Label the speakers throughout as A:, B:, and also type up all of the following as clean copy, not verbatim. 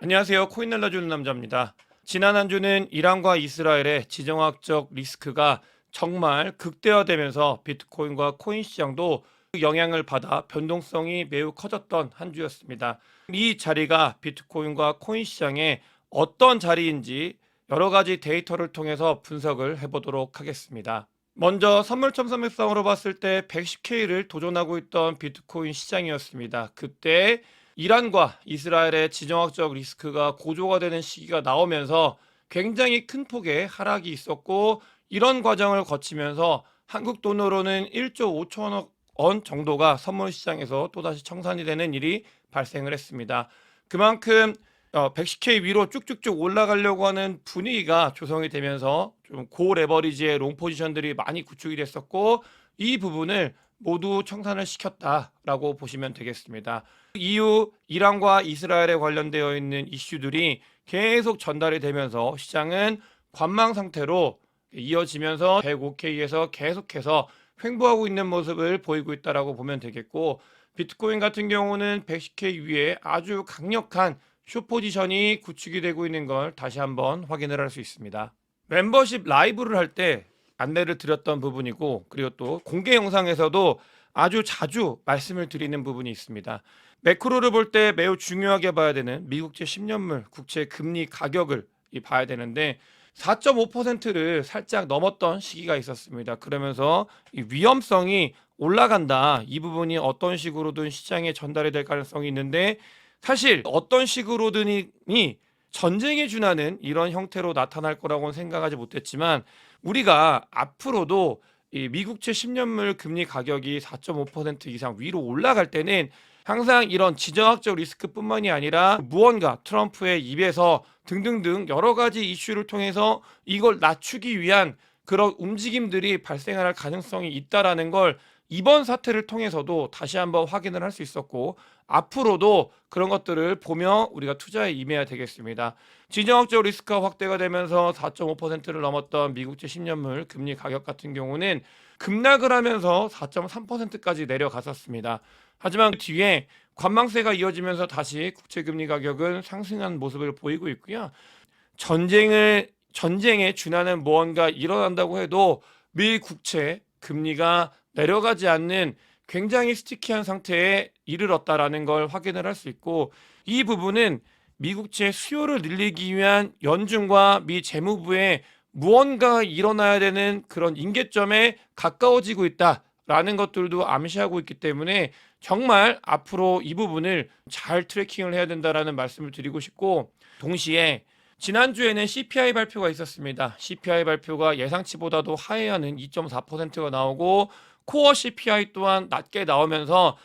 A: 안녕하세요. 코인 날라주는 남자입니다. 지난 한 주는 이란과 이스라엘의 지정학적 리스크가 정말 극대화되면서 비트코인과 코인 시장도 영향을 받아 변동성이 매우 커졌던 한 주였습니다. 이 자리가 비트코인과 코인 시장의 어떤 자리인지 여러 가지 데이터를 통해서 분석을 해보도록 하겠습니다. 먼저 선물 첨성성으로 봤을 때 110K를 도전하고 있던 비트코인 시장이었습니다. 그때 이란과 이스라엘의 지정학적 리스크가 고조가 되는 시기가 나오면서 굉장히 큰 폭의 하락이 있었고, 이런 과정을 거치면서 한국 돈으로는 1조 5천억 원 정도가 선물 시장에서 또다시 청산이 되는 일이 발생을 했습니다. 그만큼 110K 위로 쭉쭉쭉 올라가려고 하는 분위기가 조성이 되면서 좀 고레버리지의 롱 포지션들이 많이 구축이 됐었고, 이 부분을 모두 청산을 시켰다라고 보시면 되겠습니다. 이후 이란과 이스라엘에 관련되어 있는 이슈들이 계속 전달이 되면서 시장은 관망 상태로 이어지면서 105K에서 계속해서 횡보하고 있는 모습을 보이고 있다라고 보면 되겠고, 비트코인 같은 경우는 110K 위에 아주 강력한 숏 포지션이 구축이 되고 있는 걸 다시 한번 확인을 할 수 있습니다. 멤버십 라이브를 할 때 안내를 드렸던 부분이고, 그리고 또 공개 영상에서도 아주 자주 말씀을 드리는 부분이 있습니다. 매크로를 볼 때 매우 중요하게 봐야 되는 미국제 10년물 국채 금리 가격을 봐야 되는데, 4.5%를 살짝 넘었던 시기가 있었습니다. 그러면서 이 위험성이 올라간다, 이 부분이 어떤 식으로든 시장에 전달이 될 가능성이 있는데, 사실 어떤 식으로든이 전쟁에 준하는 이런 형태로 나타날 거라고는 생각하지 못했지만, 우리가 앞으로도 이 미국채 10년물 금리 가격이 4.5% 이상 위로 올라갈 때는 항상 이런 지정학적 리스크뿐만이 아니라 무언가 트럼프의 입에서 등등등 여러 가지 이슈를 통해서 이걸 낮추기 위한 그런 움직임들이 발생할 가능성이 있다라는 걸 이번 사태를 통해서도 다시 한번 확인을 할 수 있었고, 앞으로도 그런 것들을 보며 우리가 투자에 임해야 되겠습니다. 지정학적 리스크가 확대가 되면서 4.5%를 넘었던 미국채 10년물 금리 가격 같은 경우는 급락을 하면서 4.3%까지 내려갔었습니다. 하지만 그 뒤에 관망세가 이어지면서 다시 국채금리 가격은 상승한 모습을 보이고 있고요. 전쟁에 준하는 무언가 일어난다고 해도 미 국채 금리가 내려가지 않는 굉장히 스티키한 상태에 이르렀다라는 걸 확인을 할 수 있고, 이 부분은 미국채 수요를 늘리기 위한 연준과 미 재무부의 무언가 일어나야 되는 그런 임계점에 가까워지고 있다라는 것들도 암시하고 있기 때문에 정말 앞으로 이 부분을 잘 트래킹을 해야 된다라는 말씀을 드리고 싶고, 동시에 지난주에는 CPI 발표가 있었습니다. CPI 발표가 예상치보다도 하회하는 2.4%가 나오고, 코어 CPI 또한 낮게 나오면서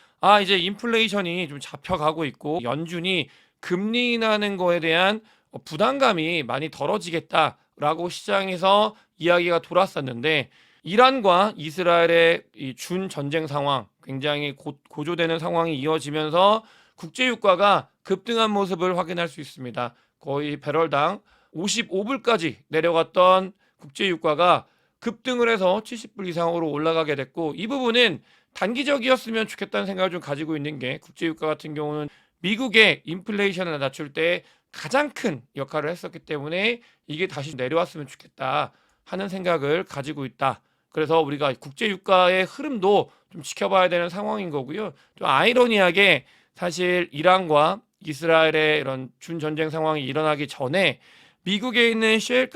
A: 이제 인플레이션이 좀 잡혀가고 있고 연준이 금리 인하하는 거에 대한 부담감이 많이 덜어지겠다라고 시장에서 이야기가 돌았었는데, 이란과 이스라엘의 이 준전쟁 상황, 굉장히 고조되는 상황이 이어지면서 국제유가가 급등한 모습을 확인할 수 있습니다. 거의 배럴당 55불까지 내려갔던 국제유가가 급등을 해서 70불 이상으로 올라가게 됐고, 이 부분은 단기적이었으면 좋겠다는 생각을 좀 가지고 있는 게, 국제유가 같은 경우는 미국의 인플레이션을 낮출 때 가장 큰 역할을 했었기 때문에 이게 다시 내려왔으면 좋겠다 하는 생각을 가지고 있다. 그래서 우리가 국제유가의 흐름도 좀 지켜봐야 되는 상황인 거고요. 좀 아이러니하게 사실 이란과 이스라엘의 이런 준전쟁 상황이 일어나기 전에 미국에 있는 셰일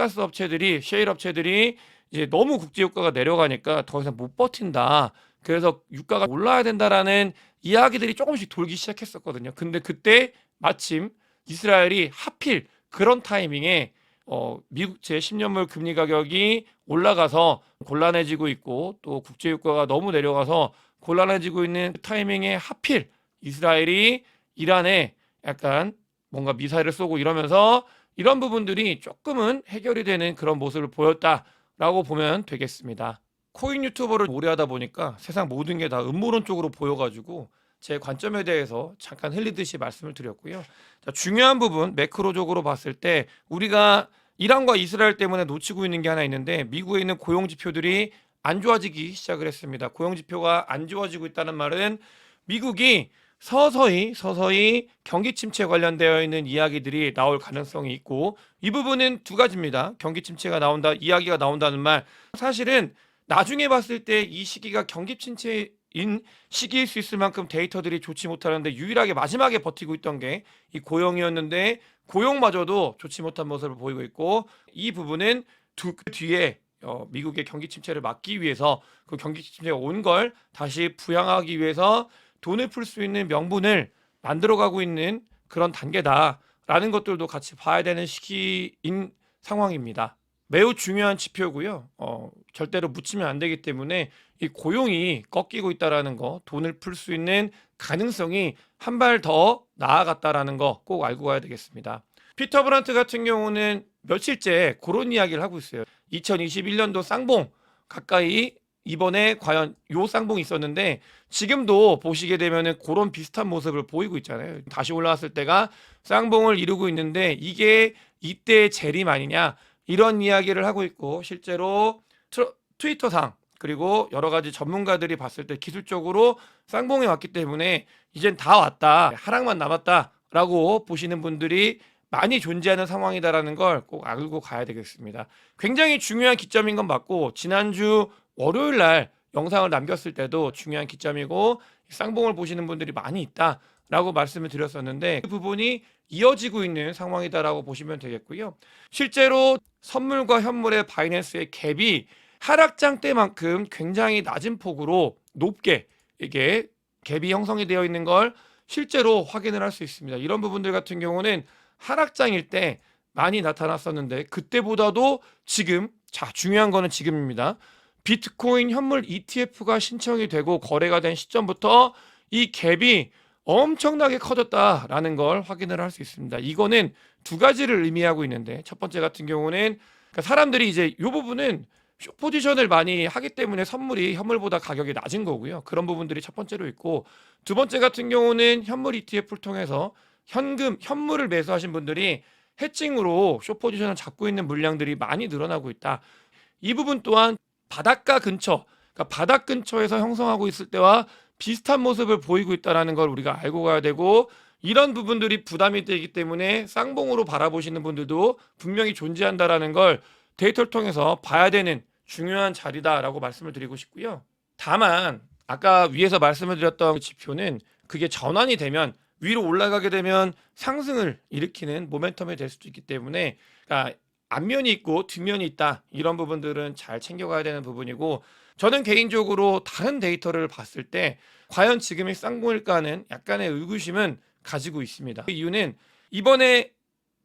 A: 업체들이 이제 너무 국제유가가 내려가니까 더 이상 못 버틴다, 그래서 유가가 올라야 된다라는 이야기들이 조금씩 돌기 시작했었거든요. 근데 그때 마침 이스라엘이 하필 그런 타이밍에 미국채 10년물 금리 가격이 올라가서 곤란해지고 있고, 또 국제유가가 너무 내려가서 곤란해지고 있는 그 타이밍에 하필 이스라엘이 이란에 약간 뭔가 미사일을 쏘고 이러면서 이런 부분들이 조금은 해결이 되는 그런 모습을 보였다라고 보면 되겠습니다. 코인 유튜버를 오래 하다 보니까 세상 모든 게 다 음모론 쪽으로 보여가지고 제 관점에 대해서 잠깐 흘리듯이 말씀을 드렸고요. 자, 중요한 부분 매크로적으로 봤을 때 우리가 이란과 이스라엘 때문에 놓치고 있는 게 하나 있는데, 미국에 있는 고용 지표들이 안 좋아지기 시작을 했습니다. 고용 지표가 안 좋아지고 있다는 말은 미국이 서서히 경기 침체 관련되어 있는 이야기들이 나올 가능성이 있고, 이 부분은 두 가지입니다. 경기 침체가 나온다, 이야기가 나온다는 말. 사실은 나중에 봤을 때 이 시기가 경기 침체인 시기일 수 있을 만큼 데이터들이 좋지 못하는데, 유일하게 마지막에 버티고 있던 게 이 고용이었는데, 고용마저도 좋지 못한 모습을 보이고 있고, 이 부분은 그 뒤에 미국의 경기 침체를 막기 위해서, 그 경기 침체가 온 걸 다시 부양하기 위해서 돈을 풀 수 있는 명분을 만들어가고 있는 그런 단계다라는 것들도 같이 봐야 되는 시기인 상황입니다. 매우 중요한 지표고요. 절대로 묻히면 안 되기 때문에 이 고용이 꺾이고 있다라는 거, 돈을 풀 수 있는 가능성이 한 발 더 나아갔다라는 거 꼭 알고 가야 되겠습니다. 피터 브란트 같은 경우는 며칠째 그런 이야기를 하고 있어요. 2021년도 쌍봉 가까이, 이번에 과연 요 쌍봉이 있었는데 지금도 보시게 되면은 그런 비슷한 모습을 보이고 있잖아요. 다시 올라왔을 때가 쌍봉을 이루고 있는데, 이게 이때의 재림 아니냐, 이런 이야기를 하고 있고, 실제로 트위터상 그리고 여러 가지 전문가들이 봤을 때 기술적으로 쌍봉이 왔기 때문에 이젠 다 왔다, 하락만 남았다라고 보시는 분들이 많이 존재하는 상황이다라는 걸 꼭 알고 가야 되겠습니다. 굉장히 중요한 기점인 건 맞고, 지난주 월요일 날 영상을 남겼을 때도 중요한 기점이고 쌍봉을 보시는 분들이 많이 있다라고 말씀을 드렸었는데, 그 부분이 이어지고 있는 상황이다라고 보시면 되겠고요. 실제로 선물과 현물의 바이낸스의 갭이 하락장 때만큼 굉장히 낮은 폭으로 높게 이게 갭이 형성이 되어 있는 걸 실제로 확인을 할 수 있습니다. 이런 부분들 같은 경우는 하락장일 때 많이 나타났었는데, 그때보다도 지금, 자, 중요한 거는 지금입니다. 비트코인 현물 ETF가 신청이 되고 거래가 된 시점부터 이 갭이 엄청나게 커졌다라는 걸 확인을 할 수 있습니다. 이거는 두 가지를 의미하고 있는데, 첫 번째 같은 경우는 그러니까 사람들이 이제 이 부분은 숏 포지션을 많이 하기 때문에 선물이 현물보다 가격이 낮은 거고요. 그런 부분들이 첫 번째로 있고, 두 번째 같은 경우는 현물 ETF를 통해서 현물을 매수하신 분들이 해칭으로 숏 포지션을 잡고 있는 물량들이 많이 늘어나고 있다. 이 부분 또한 바닷가 근처, 그러니까 바닥 근처에서 형성하고 있을 때와 비슷한 모습을 보이고 있다는 걸 우리가 알고 가야 되고, 이런 부분들이 부담이 되기 때문에 쌍봉으로 바라보시는 분들도 분명히 존재한다라는 걸 데이터를 통해서 봐야 되는 중요한 자리다라고 말씀을 드리고 싶고요. 다만 아까 위에서 말씀을 드렸던 지표는 그게 전환이 되면, 위로 올라가게 되면 상승을 일으키는 모멘텀이 될 수도 있기 때문에, 그러니까 앞면이 있고 뒷면이 있다, 이런 부분들은 잘 챙겨가야 되는 부분이고, 저는 개인적으로 다른 데이터를 봤을 때 과연 지금이 쌍봉일까 하는 약간의 의구심은 가지고 있습니다. 그 이유는 이번에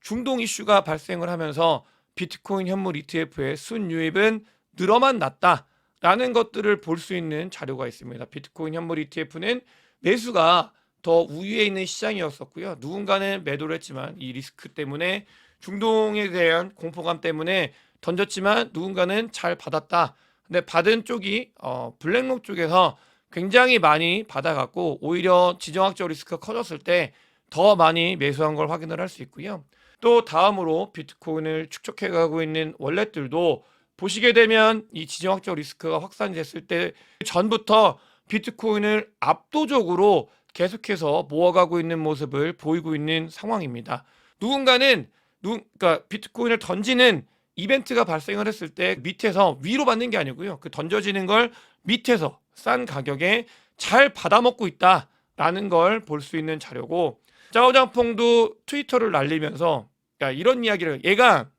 A: 중동 이슈가 발생을 하면서 비트코인 현물 ETF의 순유입은 늘어만 났다라는 것들을 볼 수 있는 자료가 있습니다. 비트코인 현물 ETF는 매수가 더 우위에 있는 시장이었었고요. 누군가는 매도를 했지만 이 리스크 때문에, 중동에 대한 공포감 때문에 던졌지만 누군가는 잘 받았다. 근데 받은 쪽이 블랙록 쪽에서 굉장히 많이 받아갔고, 오히려 지정학적 리스크가 커졌을 때 더 많이 매수한 걸 확인을 할 수 있고요. 또 다음으로 비트코인을 축적해 가고 있는 월렛들도 보시게 되면 이 지정학적 리스크가 확산이 됐을 때 전부터 비트코인을 압도적으로 계속해서 모아가고 있는 모습을 보이고 있는 상황입니다. 그러니까 비트코인을 던지는 이벤트가 발생을 했을 때 밑에서 위로 받는 게 아니고요. 그 던져지는 걸 밑에서 싼 가격에 잘 받아먹고 있다라는 걸 볼 수 있는 자료고, 짜오장퐁도 트위터를 날리면서, 그러니까 이런 이야기를, 얘가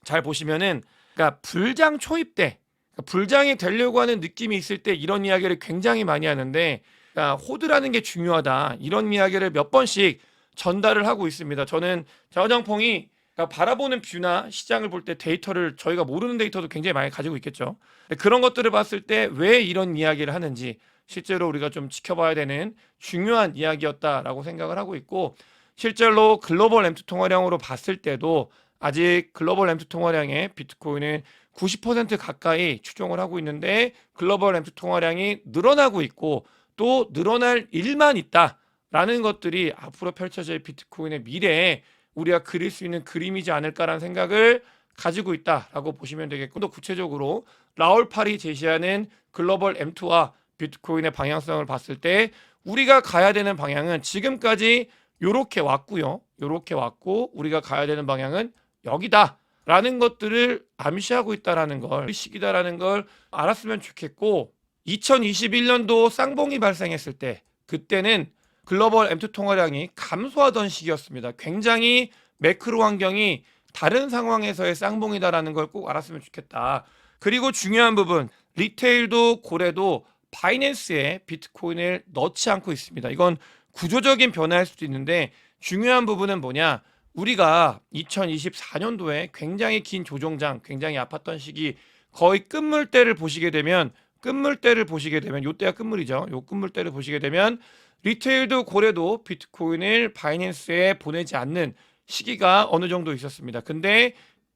A: 잘 보시면은, 그러니까 불장 초입 때, 그러니까 불장이 되려고 하는 느낌이 있을 때 이런 이야기를 굉장히 많이 하는데, 그러니까 호드라는 게 중요하다, 이런 이야기를 몇 번씩 전달을 하고 있습니다. 저는 짜오장퐁이 그러니까 바라보는 뷰나 시장을 볼 때 데이터를, 저희가 모르는 데이터도 굉장히 많이 가지고 있겠죠. 그런 것들을 봤을 때 왜 이런 이야기를 하는지 실제로 우리가 좀 지켜봐야 되는 중요한 이야기였다라고 생각을 하고 있고, 실제로 글로벌 M2 통화량으로 봤을 때도 아직 글로벌 M2 통화량의 비트코인은 90% 가까이 추종을 하고 있는데, 글로벌 M2 통화량이 늘어나고 있고 또 늘어날 일만 있다라는 것들이 앞으로 펼쳐질 비트코인의 미래에 우리가 그릴 수 있는 그림이지 않을까라는 생각을 가지고 있다라고 보시면 되겠고, 또 구체적으로 라울 팔이 제시하는 글로벌 M2와 비트코인의 방향성을 봤을 때 우리가 가야 되는 방향은 지금까지 요렇게 왔고요. 요렇게 왔고 우리가 가야 되는 방향은 여기다. 라는 것들을 암시하고 있다라는 걸, 시기다라는 걸 알았으면 좋겠고 2021년도 쌍봉이 발생했을 때 그때는 글로벌 M2 통화량이 감소하던 시기였습니다. 굉장히 매크로 환경이 다른 상황에서의 쌍봉이다라는 걸 꼭 알았으면 좋겠다. 그리고 중요한 부분, 리테일도 고래도 바이낸스에 비트코인을 넣지 않고 있습니다. 이건 구조적인 변화일 수도 있는데 중요한 부분은 뭐냐? 우리가 2024년도에 굉장히 긴 조정장, 굉장히 아팠던 시기 거의 끝물대를 보시게 되면 요때가 끝물이죠. 요 끝물대를 보시게 되면 리테일도 고래도 비트코인을 바이낸스에 보내지 않는 시기가 어느 정도 있었습니다. 근데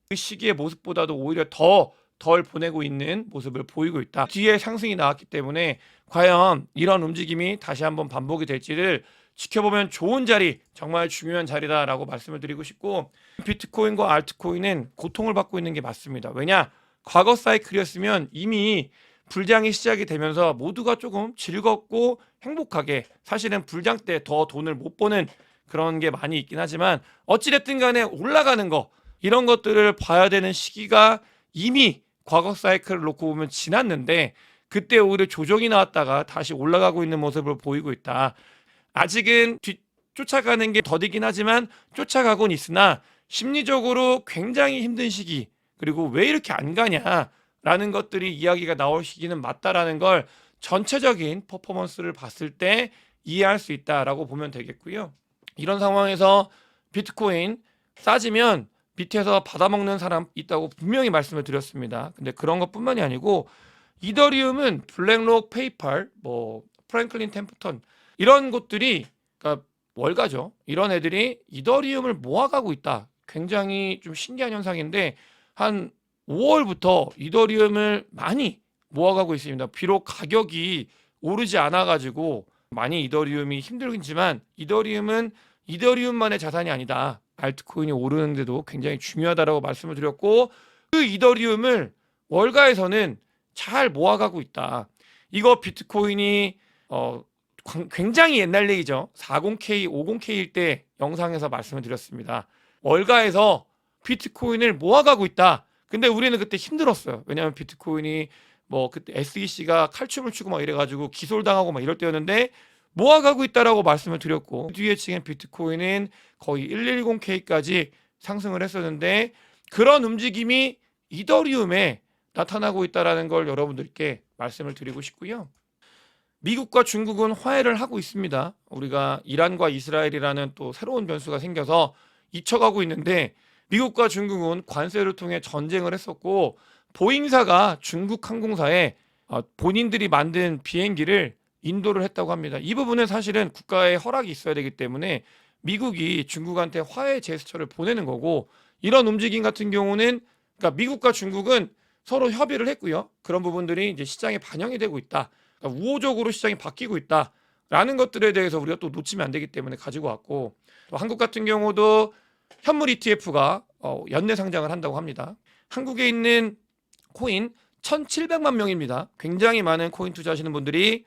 A: 그 시기의 모습보다도 오히려 더 덜 보내고 있는 모습을 보이고 있다. 뒤에 상승이 나왔기 때문에 과연 이런 움직임이 다시 한번 반복이 될지를 지켜보면 좋은 자리, 정말 중요한 자리다라고 말씀을 드리고 싶고 비트코인과 알트코인은 고통을 받고 있는 게 맞습니다. 왜냐? 과거 사이클이었으면 이미 불장이 시작이 되면서 모두가 조금 즐겁고 행복하게 사실은 불장 때 더 돈을 못 버는 그런 게 많이 있긴 하지만 어찌됐든 간에 올라가는 거 이런 것들을 봐야 되는 시기가 이미 과거 사이클을 놓고 보면 지났는데 그때 오히려 조정이 나왔다가 다시 올라가고 있는 모습을 보이고 있다. 아직은 쫓아가는 게 더디긴 하지만 쫓아가곤 있으나 심리적으로 굉장히 힘든 시기 그리고 왜 이렇게 안 가냐라는 것들이 이야기가 나올 시기는 맞다라는 걸 전체적인 퍼포먼스를 봤을 때 이해할 수 있다라고 보면 되겠고요. 이런 상황에서 비트코인 싸지면 밑에서 받아먹는 사람 있다고 분명히 말씀을 드렸습니다. 근데 그런 것뿐만이 아니고 이더리움은 블랙록, 페이팔, 뭐 프랭클린 템프턴 이런 곳들이 그러니까 월가죠. 이런 애들이 이더리움을 모아가고 있다. 굉장히 좀 신기한 현상인데 한 5월부터 이더리움을 많이 모아가고 있습니다. 비록 가격이 오르지 않아가지고 많이 이더리움이 힘들지만 이더리움은 이더리움만의 자산이 아니다. 알트코인이 오르는데도 굉장히 중요하다라고 말씀을 드렸고 그 이더리움을 월가에서는 잘 모아가고 있다. 이거 비트코인이 굉장히 옛날 얘기죠. 40K, 50K일 때 영상에서 말씀을 드렸습니다. 월가에서 비트코인을 모아가고 있다. 근데 우리는 그때 힘들었어요. 왜냐하면 비트코인이 뭐 그때 SEC가 칼춤을 추고 막 이래가지고 기소당하고 막 이럴 때였는데 모아가고 있다라고 말씀을 드렸고 뒤에 지금 비트코인은 거의 110K까지 상승을 했었는데 그런 움직임이 이더리움에 나타나고 있다라는 걸 여러분들께 말씀을 드리고 싶고요. 미국과 중국은 화해를 하고 있습니다. 우리가 이란과 이스라엘이라는 또 새로운 변수가 생겨서 잊혀가고 있는데 미국과 중국은 관세를 통해 전쟁을 했었고 보잉사가 중국 항공사에 본인들이 만든 비행기를 인도를 했다고 합니다. 이 부분은 사실은 국가의 허락이 있어야 되기 때문에 미국이 중국한테 화해 제스처를 보내는 거고 이런 움직임 같은 경우는 그러니까 미국과 중국은 서로 협의를 했고요. 그런 부분들이 이제 시장에 반영이 되고 있다. 그러니까 우호적으로 시장이 바뀌고 있다라는 것들에 대해서 우리가 또 놓치면 안 되기 때문에 가지고 왔고 또 한국 같은 경우도 현물 ETF가 연내 상장을 한다고 합니다. 한국에 있는 코인 1,700만 명입니다. 굉장히 많은 코인 투자하시는 분들이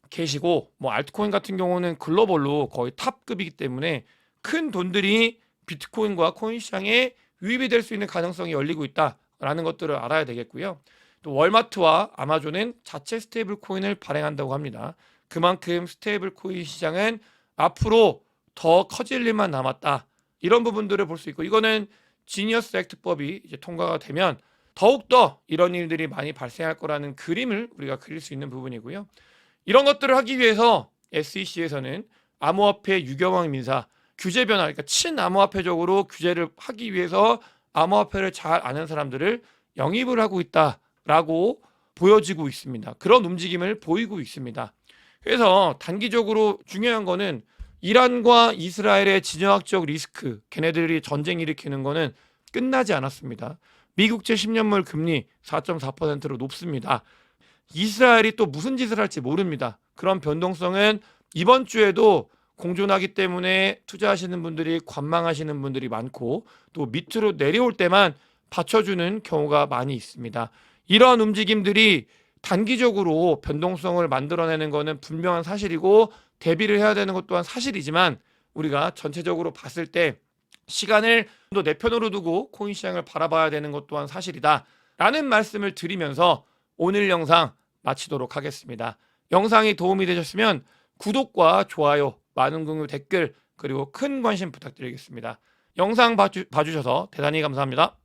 A: 계시고 뭐 알트코인 같은 경우는 글로벌로 거의 탑급이기 때문에 큰 돈들이 비트코인과 코인 시장에 유입이 될 수 있는 가능성이 열리고 있다라는 것들을 알아야 되겠고요. 또 월마트와 아마존은 자체 스테이블 코인을 발행한다고 합니다. 그만큼 스테이블 코인 시장은 앞으로 더 커질 일만 남았다. 이런 부분들을 볼 수 있고 이거는 지니어스 액트법이 이제 통과가 되면 더욱더 이런 일들이 많이 발생할 거라는 그림을 우리가 그릴 수 있는 부분이고요. 이런 것들을 하기 위해서 SEC에서는 암호화폐 유경황 민사 규제 변화, 그러니까 친암호화폐적으로 규제를 하기 위해서 암호화폐를 잘 아는 사람들을 영입을 하고 있다라고 보여지고 있습니다. 그런 움직임을 보이고 있습니다. 그래서 단기적으로 중요한 거는 이란과 이스라엘의 지정학적 리스크, 걔네들이 전쟁 일으키는 거는 끝나지 않았습니다. 미국제 10년물 금리 4.4%로 높습니다. 이스라엘이 또 무슨 짓을 할지 모릅니다. 그런 변동성은 이번 주에도 공존하기 때문에 투자하시는 분들이 관망하시는 분들이 많고 또 밑으로 내려올 때만 받쳐주는 경우가 많이 있습니다. 이러한 움직임들이 단기적으로 변동성을 만들어내는 것은 분명한 사실이고 대비를 해야 되는 것 또한 사실이지만 우리가 전체적으로 봤을 때 시간을 좀 더 내 편으로 두고 코인 시장을 바라봐야 되는 것 또한 사실이다라는 말씀을 드리면서 오늘 영상 마치도록 하겠습니다. 영상이 도움이 되셨으면 구독과 좋아요, 많은 공유, 댓글 그리고 큰 관심 부탁드리겠습니다. 영상 봐주셔서 대단히 감사합니다.